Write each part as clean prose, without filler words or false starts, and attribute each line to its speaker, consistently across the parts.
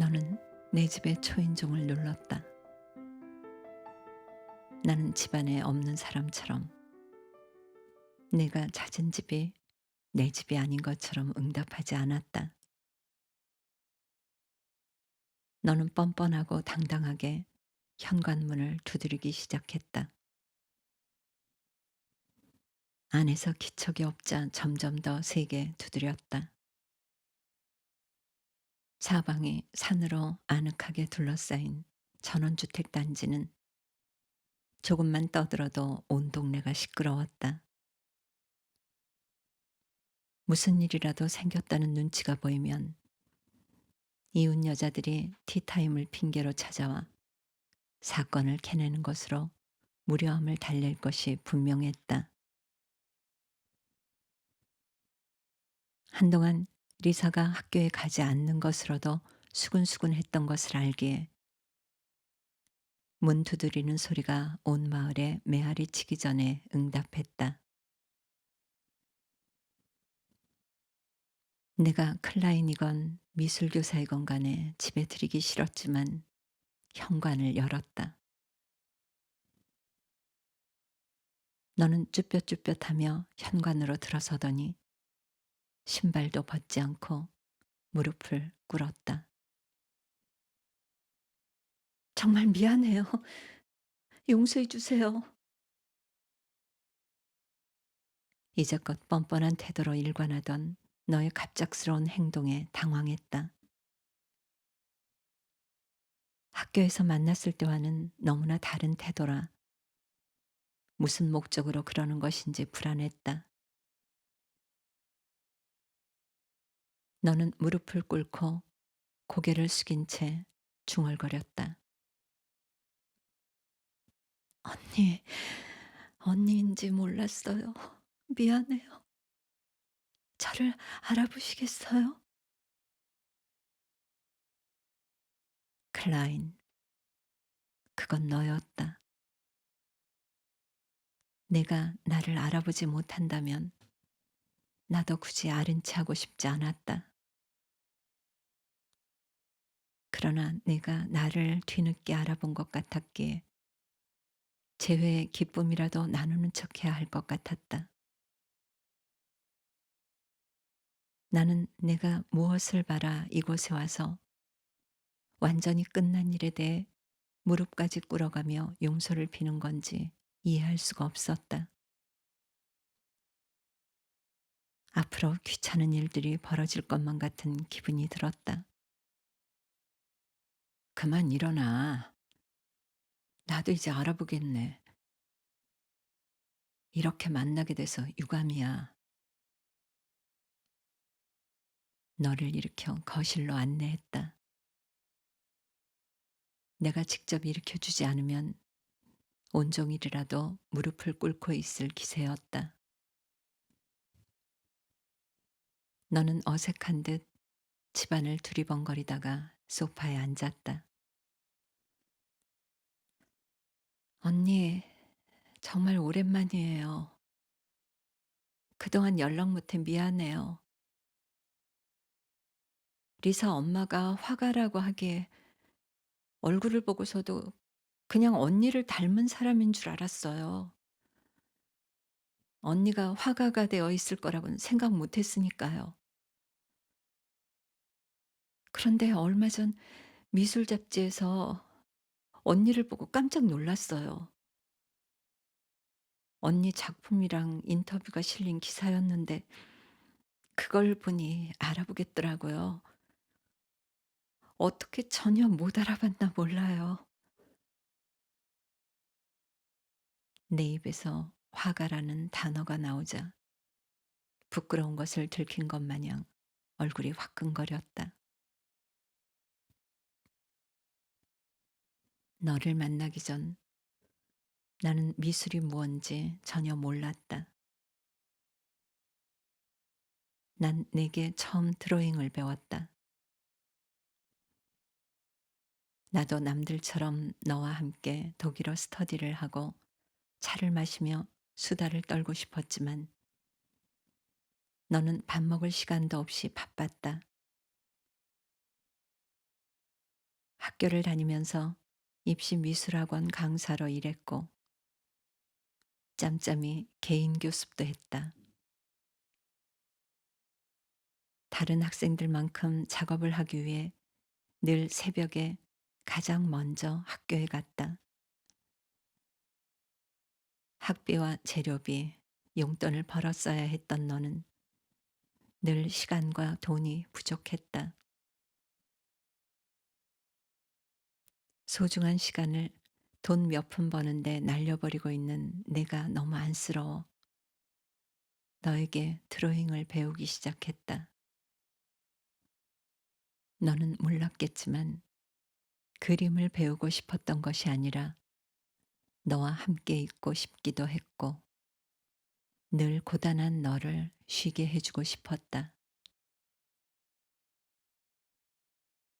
Speaker 1: 너는 내 집의 초인종을 눌렀다. 나는 집안에 없는 사람처럼 내가 찾은 집이 내 집이 아닌 것처럼 응답하지 않았다. 너는 뻔뻔하고 당당하게 현관문을 두드리기 시작했다. 안에서 기척이 없자 점점 더 세게 두드렸다. 사방이 산으로 아늑하게 둘러싸인 전원주택 단지는 조금만 떠들어도 온 동네가 시끄러웠다. 무슨 일이라도 생겼다는 눈치가 보이면 이웃 여자들이 티타임을 핑계로 찾아와 사건을 캐내는 것으로 무료함을 달랠 것이 분명했다. 한동안 리사가 학교에 가지 않는 것으로도 수근수근했던 것을 알기에 문 두드리는 소리가 온 마을에 메아리 치기 전에 응답했다. 내가 클라인이건 미술교사이건 간에 집에 들이기 싫었지만 현관을 열었다. 너는 쭈뼛쭈뼛하며 현관으로 들어서더니 신발도 벗지 않고 무릎을 꿇었다. 정말 미안해요. 용서해 주세요. 이제껏 뻔뻔한 태도로 일관하던 너의 갑작스러운 행동에 당황했다. 학교에서 만났을 때와는 너무나 다른 태도라 무슨 목적으로 그러는 것인지 불안했다. 너는 무릎을 꿇고 고개를 숙인 채 중얼거렸다. 언니, 언니인지 몰랐어요. 미안해요. 저를 알아보시겠어요? 클라인, 그건 너였다. 내가 나를 알아보지 못한다면 나도 굳이 아른 체 하고 싶지 않았다. 그러나 내가 나를 뒤늦게 알아본 것 같았기에 재회의 기쁨이라도 나누는 척해야 할 것 같았다. 나는 내가 무엇을 바라 이곳에 와서 완전히 끝난 일에 대해 무릎까지 꿇어가며 용서를 비는 건지 이해할 수가 없었다. 앞으로 귀찮은 일들이 벌어질 것만 같은 기분이 들었다. 그만 일어나. 나도 이제 알아보겠네. 이렇게 만나게 돼서 유감이야. 너를 일으켜 거실로 안내했다. 내가 직접 일으켜 주지 않으면 온종일이라도 무릎을 꿇고 있을 기세였다. 너는 어색한 듯 집안을 두리번거리다가 소파에 앉았다. 언니, 정말 오랜만이에요. 그동안 연락 못해 미안해요. 리사 엄마가 화가라고 하기에 얼굴을 보고서도 그냥 언니를 닮은 사람인 줄 알았어요. 언니가 화가가 되어 있을 거라고는 생각 못 했으니까요. 그런데 얼마 전 미술 잡지에서 언니를 보고 깜짝 놀랐어요. 언니 작품이랑 인터뷰가 실린 기사였는데 그걸 보니 알아보겠더라고요. 어떻게 전혀 못 알아봤나 몰라요. 내 입에서 화가라는 단어가 나오자 부끄러운 것을 들킨 것 마냥 얼굴이 화끈거렸다. 너를 만나기 전 나는 미술이 무언지 전혀 몰랐다. 난 내게 처음 드로잉을 배웠다. 나도 남들처럼 너와 함께 독일어 스터디를 하고 차를 마시며 수다를 떨고 싶었지만 너는 밥 먹을 시간도 없이 바빴다. 학교를 다니면서 입시 미술학원 강사로 일했고 짬짬이 개인 교습도 했다. 다른 학생들만큼 작업을 하기 위해 늘 새벽에 가장 먼저 학교에 갔다. 학비와 재료비, 용돈을 벌어 써야 했던 너는 늘 시간과 돈이 부족했다. 소중한 시간을 돈 몇 푼 버는데 날려버리고 있는 내가 너무 안쓰러워 너에게 드로잉을 배우기 시작했다. 너는 몰랐겠지만 그림을 배우고 싶었던 것이 아니라 너와 함께 있고 싶기도 했고 늘 고단한 너를 쉬게 해주고 싶었다.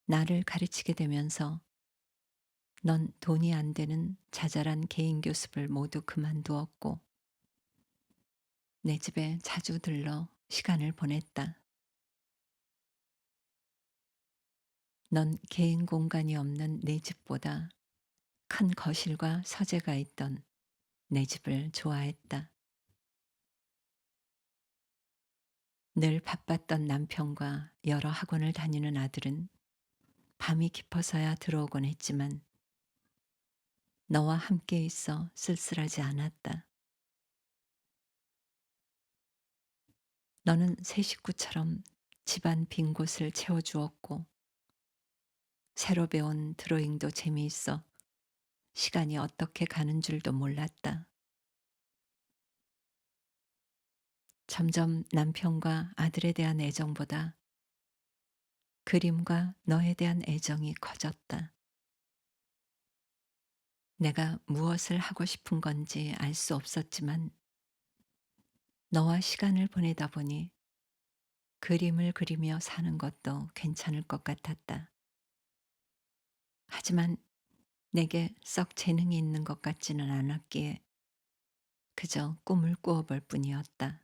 Speaker 1: 나를 가르치게 되면서 넌 돈이 안 되는 자잘한 개인 교습을 모두 그만두었고 내 집에 자주 들러 시간을 보냈다. 넌 개인 공간이 없는 내 집보다 큰 거실과 서재가 있던 내 집을 좋아했다. 늘 바빴던 남편과 여러 학원을 다니는 아들은 밤이 깊어서야 들어오곤 했지만 너와 함께 있어 쓸쓸하지 않았다. 너는 새 식구처럼 집안 빈 곳을 채워주었고 새로 배운 드로잉도 재미있어 시간이 어떻게 가는 줄도 몰랐다. 점점 남편과 아들에 대한 애정보다 그림과 너에 대한 애정이 커졌다. 내가 무엇을 하고 싶은 건지 알 수 없었지만 너와 시간을 보내다 보니 그림을 그리며 사는 것도 괜찮을 것 같았다. 하지만 내게 썩 재능이 있는 것 같지는 않았기에 그저 꿈을 꾸어볼 뿐이었다.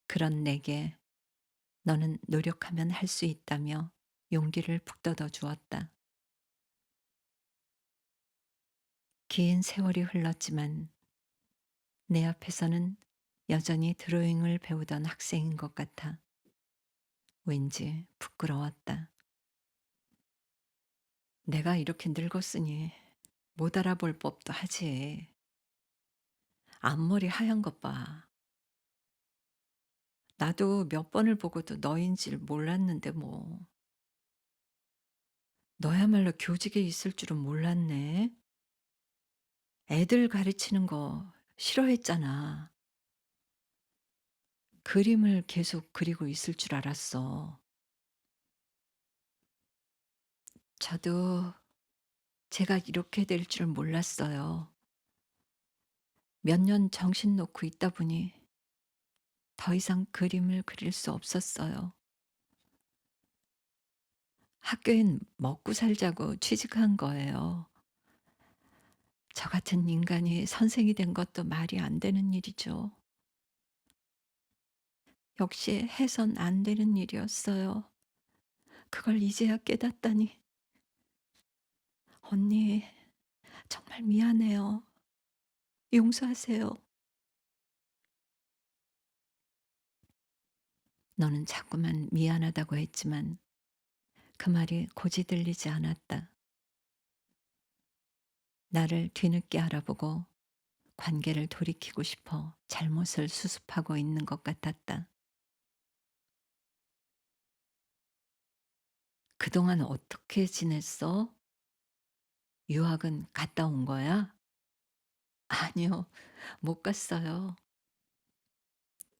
Speaker 1: 그런 내게 너는 노력하면 할 수 있다며 용기를 북돋워 주었다. 긴 세월이 흘렀지만 내 앞에서는 여전히 드로잉을 배우던 학생인 것 같아 왠지 부끄러웠다. 내가 이렇게 늙었으니 못 알아볼 법도 하지. 앞머리 하얀 것 봐. 나도 몇 번을 보고도 너인 줄 몰랐는데 뭐. 너야말로 교직에 있을 줄은 몰랐네. 애들 가르치는 거 싫어했잖아. 그림을 계속 그리고 있을 줄 알았어. 저도 제가 이렇게 될 줄 몰랐어요. 몇 년 정신 놓고 있다 보니 더 이상 그림을 그릴 수 없었어요. 학교엔 먹고 살자고 취직한 거예요. 저 같은 인간이 선생이 된 것도 말이 안 되는 일이죠. 역시 해선 안 되는 일이었어요. 그걸 이제야 깨닫다니. 언니, 정말 미안해요. 용서하세요. 너는 자꾸만 미안하다고 했지만 그 말이 고지 들리지 않았다. 나를 뒤늦게 알아보고 관계를 돌이키고 싶어 잘못을 수습하고 있는 것 같았다. 그동안 어떻게 지냈어? 유학은 갔다 온 거야? 아니요, 못 갔어요.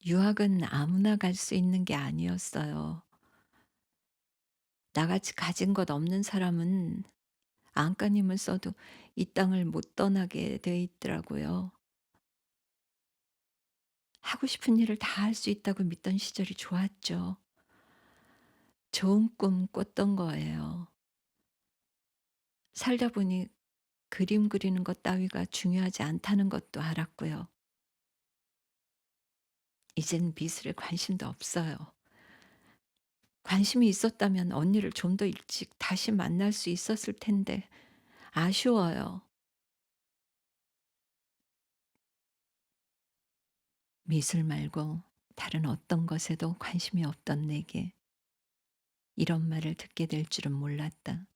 Speaker 1: 유학은 아무나 갈 수 있는 게 아니었어요. 나같이 가진 것 없는 사람은 안간힘을 써도 이 땅을 못 떠나게 돼 있더라고요. 하고 싶은 일을 다 할 수 있다고 믿던 시절이 좋았죠. 좋은 꿈 꿨던 거예요. 살다 보니 그림 그리는 것 따위가 중요하지 않다는 것도 알았고요. 이젠 미술에 관심도 없어요. 관심이 있었다면 언니를 좀 더 일찍 다시 만날 수 있었을 텐데 아쉬워요. 미술 말고 다른 어떤 것에도 관심이 없던 내게 이런 말을 듣게 될 줄은 몰랐다.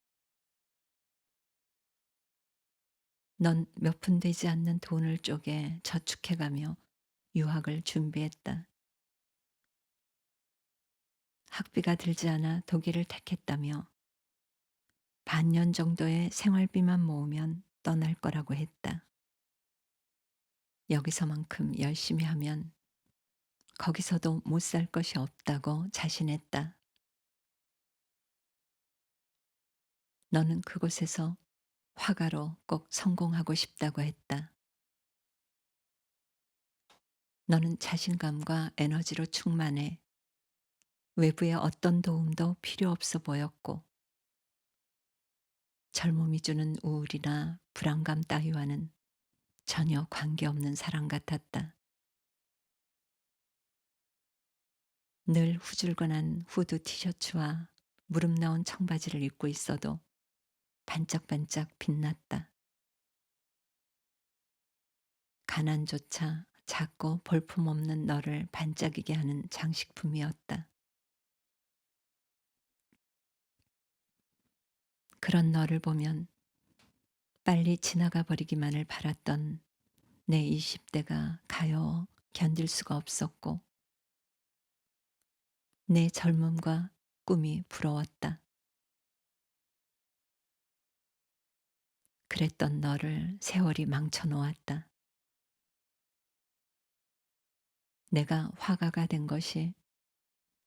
Speaker 1: 넌 몇 푼 되지 않는 돈을 쪼개 저축해가며 유학을 준비했다. 학비가 들지 않아 독일을 택했다며 반년 정도의 생활비만 모으면 떠날 거라고 했다. 여기서만큼 열심히 하면 거기서도 못 살 것이 없다고 자신했다. 너는 그곳에서 화가로 꼭 성공하고 싶다고 했다. 너는 자신감과 에너지로 충만해 외부의 어떤 도움도 필요 없어 보였고 젊음이 주는 우울이나 불안감 따위와는 전혀 관계없는 사람 같았다. 늘 후줄근한 후드 티셔츠와 무릎 나온 청바지를 입고 있어도 반짝반짝 빛났다. 가난조차 작고 볼품없는 너를 반짝이게 하는 장식품이었다. 그런 너를 보면 빨리 지나가 버리기만을 바랐던 내 20대가 가여워 견딜 수가 없었고 내 젊음과 꿈이 부러웠다. 그랬던 너를 세월이 망쳐 놓았다. 내가 화가가 된 것이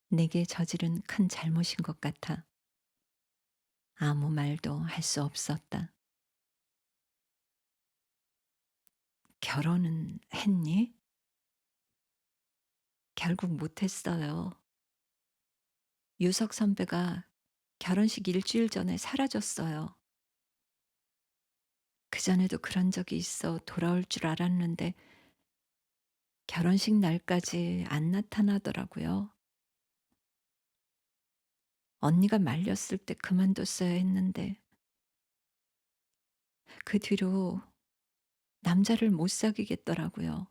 Speaker 1: 내게 저지른 큰 잘못인 것 같아 아무 말도 할 수 없었다. 결혼은 했니? 결국 못했어요. 유석 선배가 결혼식 일주일 전에 사라졌어요. 그전에도 그런 적이 있어 돌아올 줄 알았는데 결혼식 날까지 안 나타나더라고요. 언니가 말렸을 때 그만뒀어야 했는데 그 뒤로 남자를 못 사귀겠더라고요.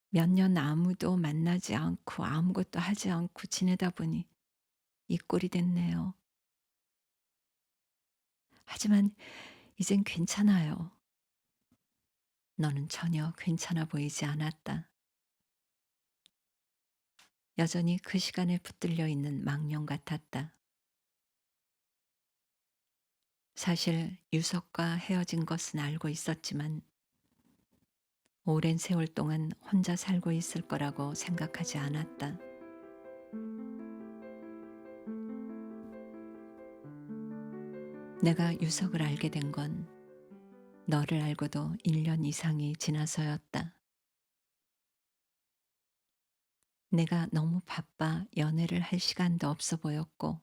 Speaker 1: 몇 년 아무도 만나지 않고 아무것도 하지 않고 지내다 보니 이 꼴이 됐네요. 하지만 이젠 괜찮아요. 너는 전혀 괜찮아 보이지 않았다. 여전히 그 시간에 붙들려 있는 망령 같았다. 사실 유석과 헤어진 것은 알고 있었지만 오랜 세월 동안 혼자 살고 있을 거라고 생각하지 않았다. 내가 유석을 알게 된 건 너를 알고도 1년 이상이 지나서였다. 내가 너무 바빠 연애를 할 시간도 없어 보였고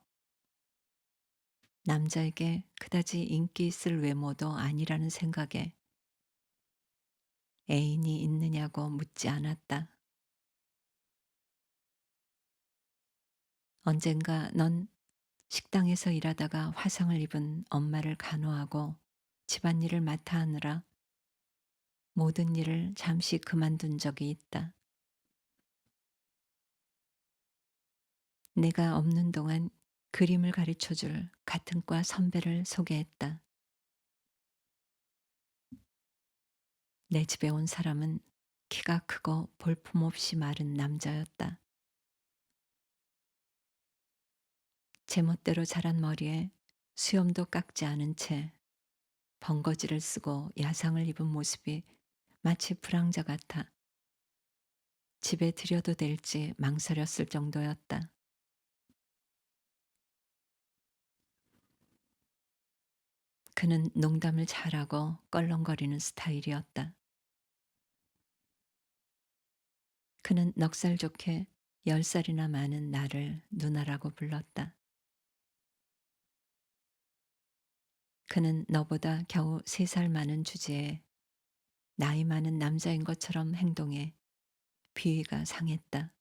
Speaker 1: 남자에게 그다지 인기 있을 외모도 아니라는 생각에 애인이 있느냐고 묻지 않았다. 언젠가 넌 식당에서 일하다가 화상을 입은 엄마를 간호하고 집안일을 맡아 하느라 모든 일을 잠시 그만둔 적이 있다. 내가 없는 동안 그림을 가르쳐 줄 같은 과 선배를 소개했다. 내 집에 온 사람은 키가 크고 볼품없이 마른 남자였다. 제멋대로 자란 머리에 수염도 깎지 않은 채 번거지를 쓰고 야상을 입은 모습이 마치 불황자 같아 집에 들여도 될지 망설였을 정도였다. 그는 농담을 잘하고 껄렁거리는 스타일이었다. 그는 넉살 좋게 10살이나 많은 나를 누나라고 불렀다. 그는 너보다 겨우 3살 많은 주제에 나이 많은 남자인 것처럼 행동해 비위가 상했다.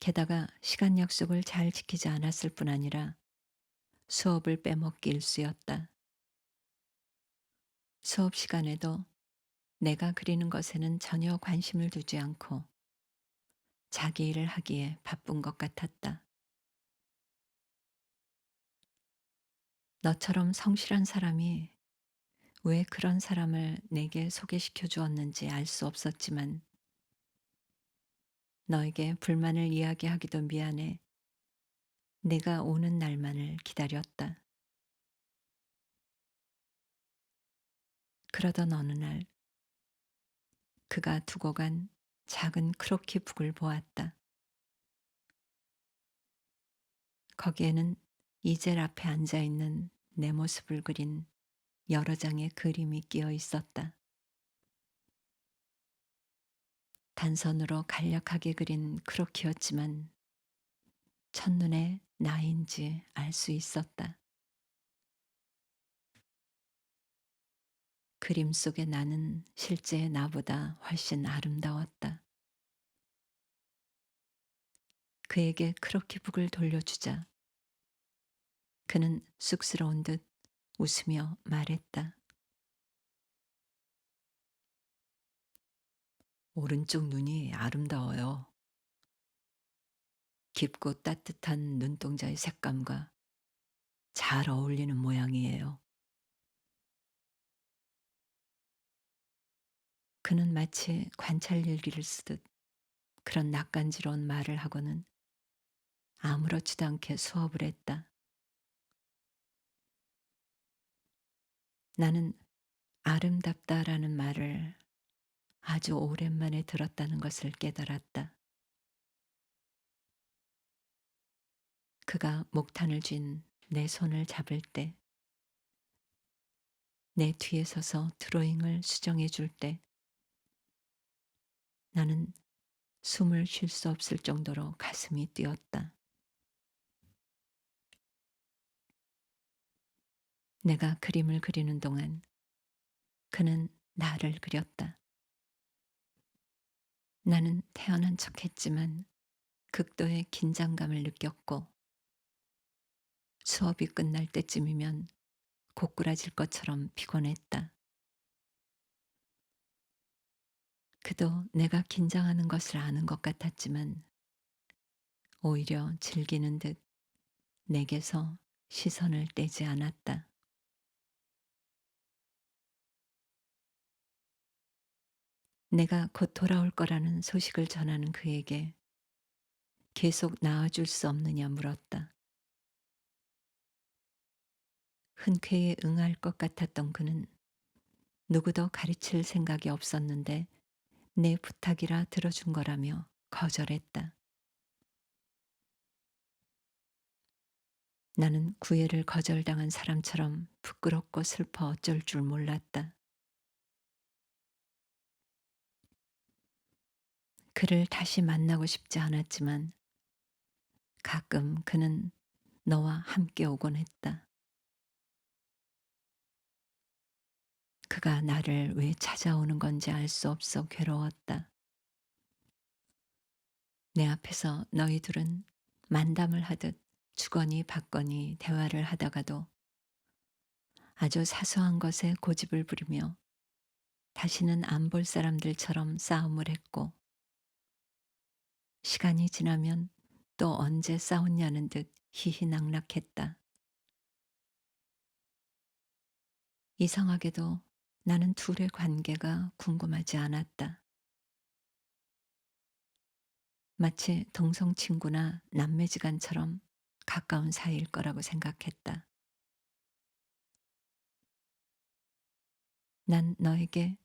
Speaker 1: 게다가 시간 약속을 잘 지키지 않았을 뿐 아니라 수업을 빼먹기 일쑤였다. 수업 시간에도 내가 그리는 것에는 전혀 관심을 두지 않고 자기 일을 하기에 바쁜 것 같았다. 너처럼 성실한 사람이 왜 그런 사람을 내게 소개시켜 주었는지 알 수 없었지만 너에게 불만을 이야기하기도 미안해 내가 오는 날만을 기다렸다. 그러던 어느 날 그가 두고 간 작은 크로키북을 보았다. 거기에는 이젤 앞에 앉아 있는 내 모습을 그린 여러 장의 그림이 끼어 있었다. 단선으로 간략하게 그린 크로키였지만 첫눈에 나인지 알 수 있었다. 그림 속의 나는 실제의 나보다 훨씬 아름다웠다. 그에게 크로키북을 돌려주자 그는 쑥스러운 듯 웃으며 말했다. 오른쪽 눈이 아름다워요. 깊고 따뜻한 눈동자의 색감과 잘 어울리는 모양이에요. 그는 마치 관찰 일기를 쓰듯 그런 낯간지러운 말을 하고는 아무렇지도 않게 수업을 했다. 나는 아름답다라는 말을 아주 오랜만에 들었다는 것을 깨달았다. 그가 목탄을 쥔 내 손을 잡을 때, 내 뒤에 서서 드로잉을 수정해 줄 때, 나는 숨을 쉴 수 없을 정도로 가슴이 뛰었다. 내가 그림을 그리는 동안 그는 나를 그렸다. 나는 태어난 척 했지만 극도의 긴장감을 느꼈고 수업이 끝날 때쯤이면 고꾸라질 것처럼 피곤했다. 그도 내가 긴장하는 것을 아는 것 같았지만 오히려 즐기는 듯 내게서 시선을 떼지 않았다. 내가 곧 돌아올 거라는 소식을 전하는 그에게 계속 나와줄 수 없느냐 물었다. 흔쾌히 응할 것 같았던 그는 누구도 가르칠 생각이 없었는데 내 부탁이라 들어준 거라며 거절했다. 나는 구애를 거절당한 사람처럼 부끄럽고 슬퍼 어쩔 줄 몰랐다. 그를 다시 만나고 싶지 않았지만 가끔 그는 너와 함께 오곤 했다. 그가 나를 왜 찾아오는 건지 알 수 없어 괴로웠다. 내 앞에서 너희 둘은 만담을 하듯 주거니 받거니 대화를 하다가도 아주 사소한 것에 고집을 부리며 다시는 안 볼 사람들처럼 싸움을 했고 시간이 지나면 또 언제 싸웠냐는 듯 희희낙락했다. 이상하게도 나는 둘의 관계가 궁금하지 않았다. 마치 동성 친구나 남매지간처럼 가까운 사이일 거라고 생각했다. 난 너에게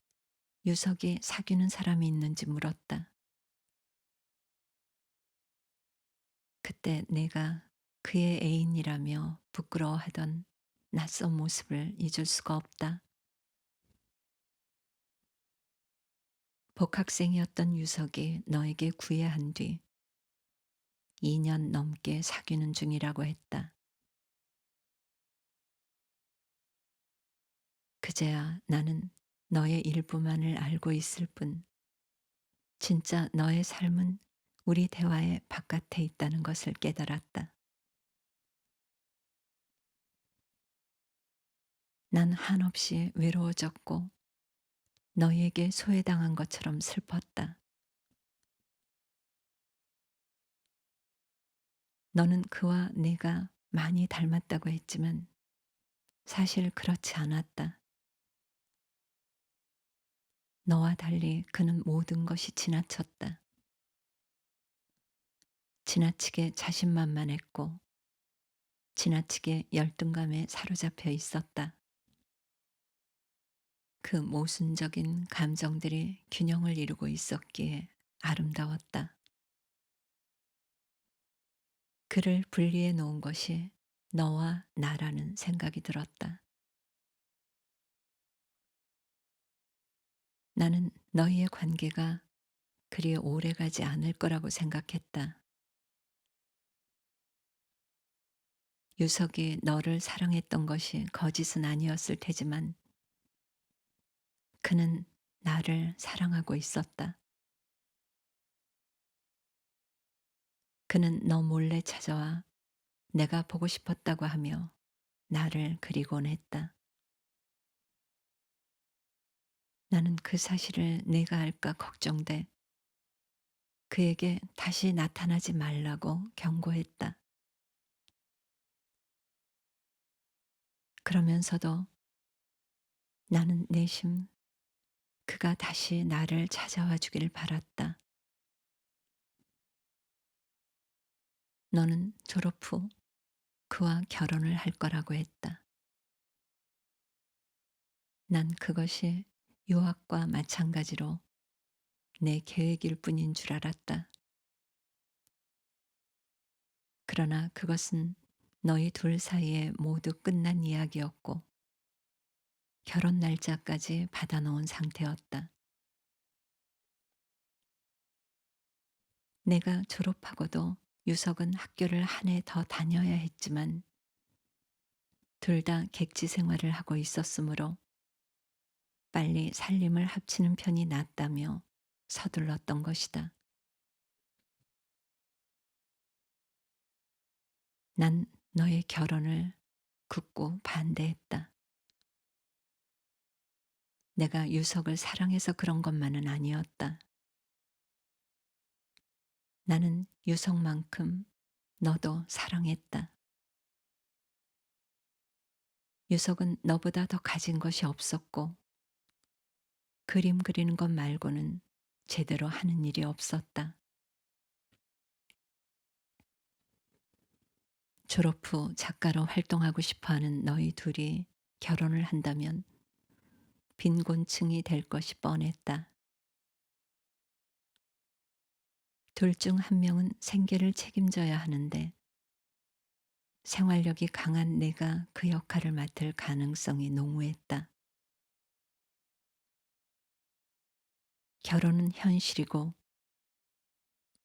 Speaker 1: 유석이 사귀는 사람이 있는지 물었다. 그때 내가 그의 애인이라며 부끄러워하던 낯선 모습을 잊을 수가 없다. 복학생이었던 유석이 너에게 구애한 뒤 2년 넘게 사귀는 중이라고 했다. 그제야 나는 너의 일부만을 알고 있을 뿐 진짜 너의 삶은 우리 대화의 바깥에 있다는 것을 깨달았다. 난 한없이 외로워졌고 너희에게 소외당한 것처럼 슬펐다. 너는 그와 내가 많이 닮았다고 했지만 사실 그렇지 않았다. 너와 달리 그는 모든 것이 지나쳤다. 지나치게 자신만만했고 지나치게 열등감에 사로잡혀 있었다. 그 모순적인 감정들이 균형을 이루고 있었기에 아름다웠다. 그를 분리해 놓은 것이 너와 나라는 생각이 들었다. 나는 너희의 관계가 그리 오래 가지 않을 거라고 생각했다. 유석이 너를 사랑했던 것이 거짓은 아니었을 테지만 그는 나를 사랑하고 있었다. 그는 너 몰래 찾아와 내가 보고 싶었다고 하며 나를 그리곤 했다. 나는 그 사실을 내가 알까 걱정돼 그에게 다시 나타나지 말라고 경고했다. 그러면서도 나는 내심 그가 다시 나를 찾아와 주길 바랐다. 너는 졸업 후 그와 결혼을 할 거라고 했다. 난 그것이 유학과 마찬가지로 내 계획일 뿐인 줄 알았다. 그러나 그것은 너희 둘 사이에 모두 끝난 이야기였고 결혼 날짜까지 받아놓은 상태였다. 내가 졸업하고도 유석은 학교를 한 해 더 다녀야 했지만 둘 다 객지 생활을 하고 있었으므로 빨리 살림을 합치는 편이 낫다며 서둘렀던 것이다. 난 너의 결혼을 굳고 반대했다. 내가 유석을 사랑해서 그런 것만은 아니었다. 나는 유석만큼 너도 사랑했다. 유석은 너보다 더 가진 것이 없었고 그림 그리는 것 말고는 제대로 하는 일이 없었다. 졸업 후 작가로 활동하고 싶어 하는 너희 둘이 결혼을 한다면 빈곤층이 될 것이 뻔했다. 둘 중 한 명은 생계를 책임져야 하는데 생활력이 강한 내가 그 역할을 맡을 가능성이 농후했다. 결혼은 현실이고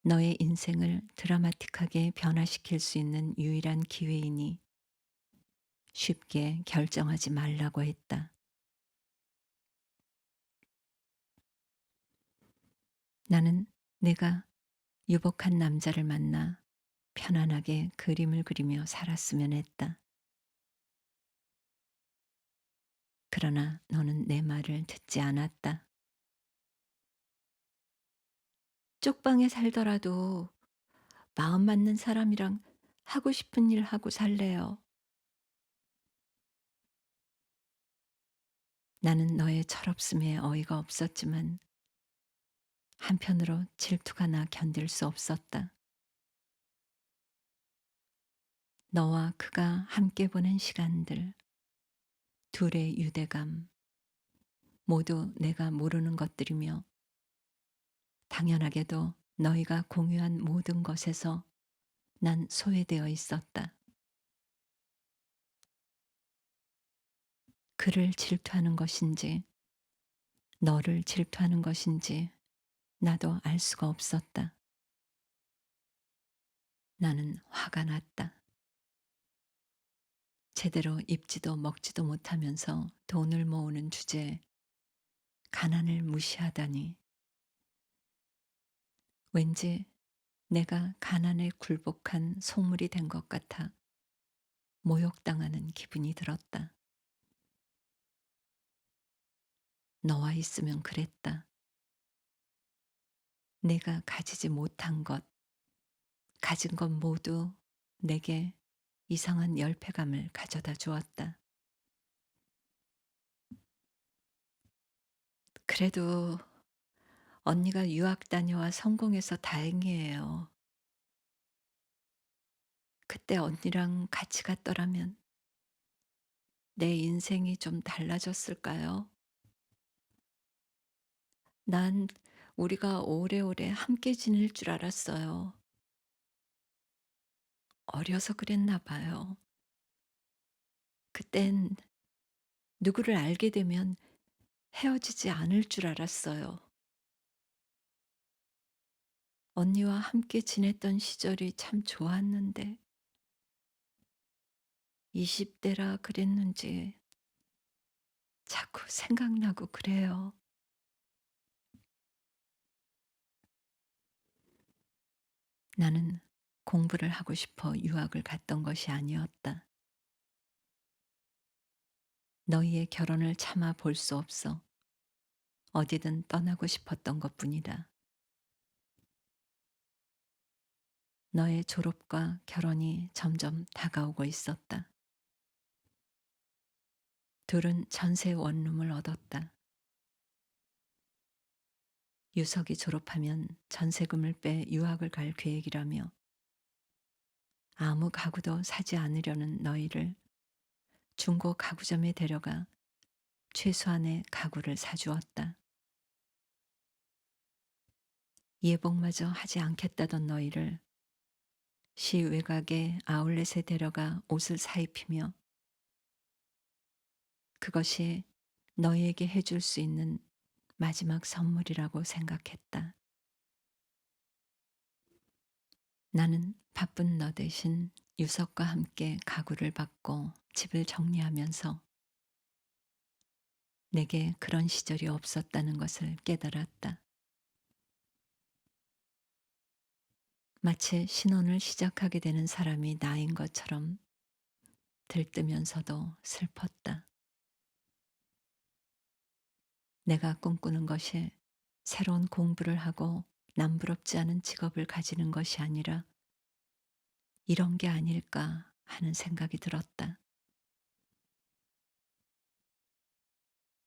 Speaker 1: 너의 인생을 드라마틱하게 변화시킬 수 있는 유일한 기회이니 쉽게 결정하지 말라고 했다. 나는 내가 유복한 남자를 만나 편안하게 그림을 그리며 살았으면 했다. 그러나 너는 내 말을 듣지 않았다. 쪽방에 살더라도 마음 맞는 사람이랑 하고 싶은 일 하고 살래요. 나는 너의 철없음에 어이가 없었지만 한편으로 질투가 나 견딜 수 없었다. 너와 그가 함께 보낸 시간들, 둘의 유대감, 모두 내가 모르는 것들이며 당연하게도 너희가 공유한 모든 것에서 난 소외되어 있었다. 그를 질투하는 것인지 너를 질투하는 것인지 나도 알 수가 없었다. 나는 화가 났다. 제대로 입지도 먹지도 못하면서 돈을 모으는 주제에 가난을 무시하다니 왠지 내가 가난에 굴복한 속물이 된 것 같아 모욕당하는 기분이 들었다. 너와 있으면 그랬다. 내가 가지지 못한 것, 가진 것 모두 내게 이상한 열패감을 가져다 주었다. 그래도 언니가 유학 다녀와 성공해서 다행이에요. 그때 언니랑 같이 갔더라면 내 인생이 좀 달라졌을까요? 난 우리가 오래오래 함께 지낼 줄 알았어요. 어려서 그랬나 봐요. 그땐 누구를 알게 되면 헤어지지 않을 줄 알았어요. 언니와 함께 지냈던 시절이 참 좋았는데 20대라 그랬는지 자꾸 생각나고 그래요. 나는 공부를 하고 싶어 유학을 갔던 것이 아니었다. 너희의 결혼을 참아 볼 수 없어 어디든 떠나고 싶었던 것뿐이다. 너의 졸업과 결혼이 점점 다가오고 있었다. 둘은 전세 원룸을 얻었다. 유석이 졸업하면 전세금을 빼 유학을 갈 계획이라며 아무 가구도 사지 않으려는 너희를 중고 가구점에 데려가 최소한의 가구를 사주었다. 예복마저 하지 않겠다던 너희를 시 외곽의 아울렛에 데려가 옷을 사입히며 그것이 너희에게 해줄 수 있는 마지막 선물이라고 생각했다. 나는 바쁜 너 대신 유석과 함께 가구를 받고 집을 정리하면서 내게 그런 시절이 없었다는 것을 깨달았다. 마치 신혼을 시작하게 되는 사람이 나인 것처럼 들뜨면서도 슬펐다. 내가 꿈꾸는 것이 새로운 공부를 하고 남부럽지 않은 직업을 가지는 것이 아니라 이런 게 아닐까 하는 생각이 들었다.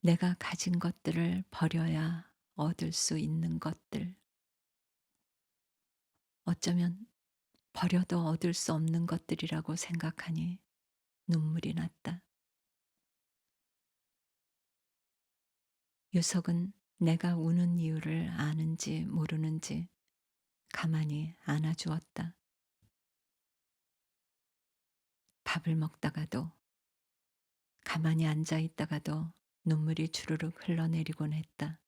Speaker 1: 내가 가진 것들을 버려야 얻을 수 있는 것들, 어쩌면 버려도 얻을 수 없는 것들이라고 생각하니 눈물이 났다. 유석은 내가 우는 이유를 아는지 모르는지 가만히 안아주었다. 밥을 먹다가도 가만히 앉아 있다가도 눈물이 주르륵 흘러내리곤 했다.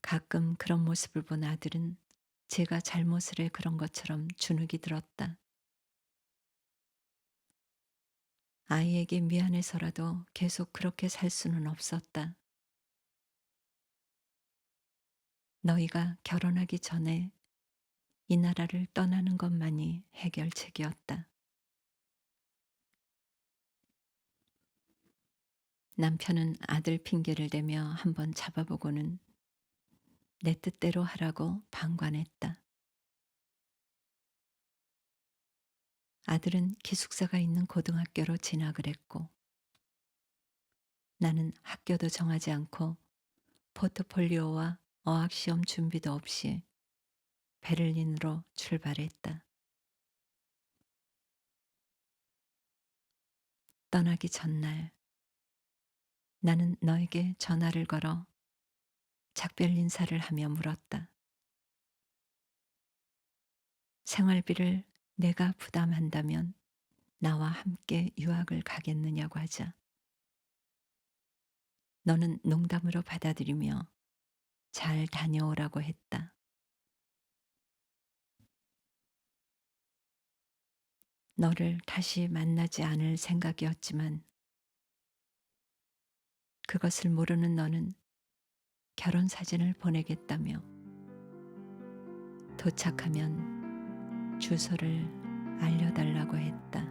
Speaker 1: 가끔 그런 모습을 본 아들은 제가 잘못을 해 그런 것처럼 주눅이 들었다. 아이에게 미안해서라도 계속 그렇게 살 수는 없었다. 너희가 결혼하기 전에 이 나라를 떠나는 것만이 해결책이었다. 남편은 아들 핑계를 대며 한번 잡아보고는 내 뜻대로 하라고 방관했다. 아들은 기숙사가 있는 고등학교로 진학을 했고 나는 학교도 정하지 않고 포트폴리오와 어학시험 준비도 없이 베를린으로 출발했다. 떠나기 전날 나는 너에게 전화를 걸어 작별 인사를 하며 물었다. 생활비를 내가 부담한다면 나와 함께 유학을 가겠느냐고 하자. 너는 농담으로 받아들이며 잘 다녀오라고 했다. 너를 다시 만나지 않을 생각이었지만 그것을 모르는 너는 결혼 사진을 보내겠다며 도착하면 주소를 알려달라고 했다.